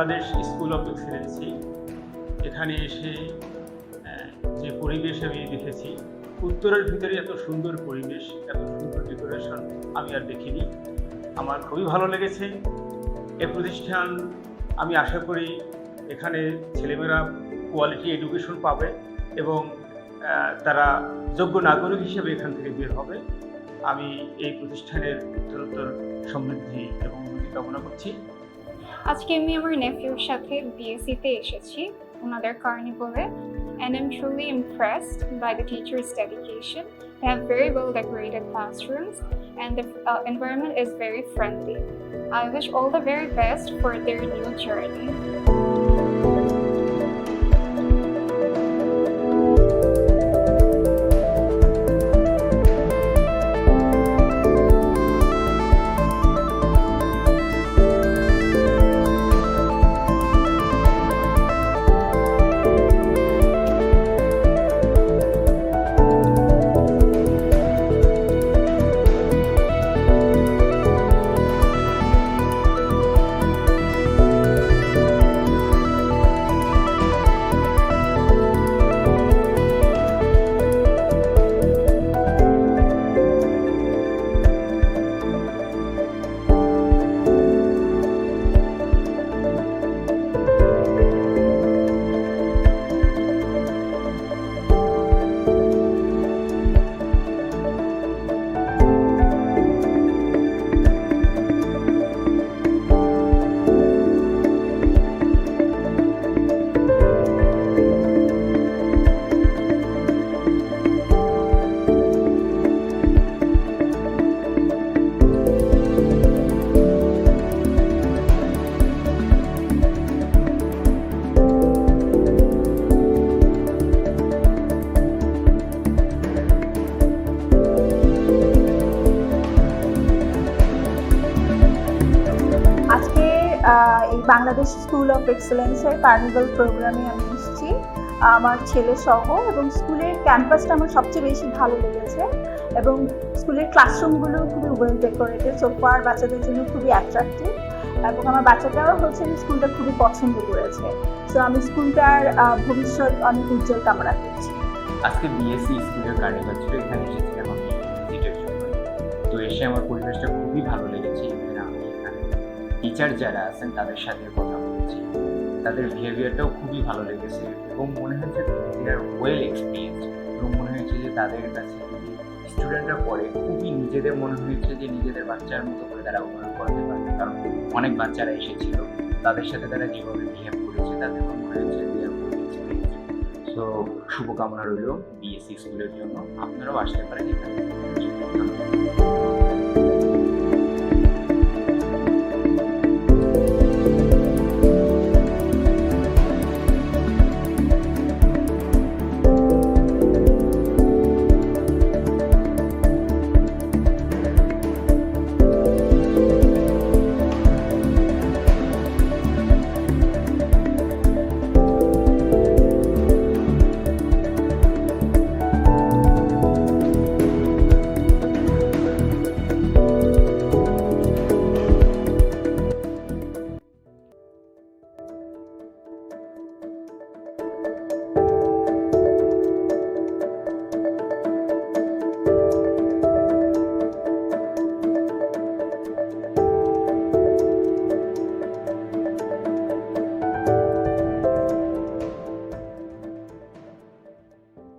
Bangladesh school of Excellency এখানে এসে যে পরিবেশ আমি দেখেছি, উত্তরের ভিতরে এত সুন্দর পরিবেশ, এত সুন্দর ডেকোরেশন আমি আর দেখিনি। আমার খুবই ভালো লেগেছে এই প্রতিষ্ঠান। আমি আশা করি এখানে ছেলেমেয়েরা কোয়ালিটি এডুকেশন পাবে এবং তারা যোগ্য নাগরিক হিসেবে এখান থেকে বের হবে। আমি এই প্রতিষ্ঠানের উত্তরোত্তর সমৃদ্ধি এবং উন্নতি কামনা করছি। আজকে আমি আমার নেফিউর সাথে বিএসসিতে এসেছি ওনাদের কার্নিভালে, and I'm truly impressed by the teachers' dedication. They have very well decorated classrooms and the environment is very friendly. I wish all the very best for their new journey. এই বাংলাদেশ স্কুল অফ এক্সেলেন্সের কার্নিভাল প্রোগ্রামে আমি এসেছি আমার ছেলে সহ, এবং স্কুলের ক্যাম্পাসটা আমার সবচেয়ে বেশি ভালো লেগেছে এবং স্কুলের ক্লাসরুমগুলো খুবই ওয়েল ডেকোরেটেড, সো ফার বাচ্চাদের জন্য খুবই অ্যাট্রাক্টিভ এবং আমার বাচ্চাটাও হচ্ছে স্কুলটা খুবই পছন্দ করেছে। সো আমি স্কুলটার ভবিষ্যৎ অনেক উজ্জ্বল কামনা করছি। আজকে বিএসসি স্কুলের কার্নিভাল ছিল, এখানে এসেছিলাম আমি ভিজিটের জন্য। তো এসে আমার পরিবেশটা খুবই ভালো লেগেছে। আমি এখানে টিচার যারা আছেন তাদের সাথে কথা বলেছি, তাদের বিহেভিয়ারটাও খুবই ভালো লেগেছে এবং মনে হয়েছে দে আর ওয়েল এক্সপিরিয়েন্সড এবং মনে হয়েছে যে তাদের কাছে যদি স্টুডেন্টরা পড়ে খুবই নিজেদের মনে হয়েছে যে নিজেদের বাচ্চার মতো করে তারা অভিনয় করতে পারে। কারণ অনেক বাচ্চারা এসেছিল, তাদের সাথে তারা যেভাবে বিহেভ করেছে তাদের মনে হয়েছে দে আর ওয়েল এক্সপিরিয়েন্সড। সো শুভকামনা রইল বিএসসি স্কুলের জন্য, আপনারাও আসতে পারেন এখানে।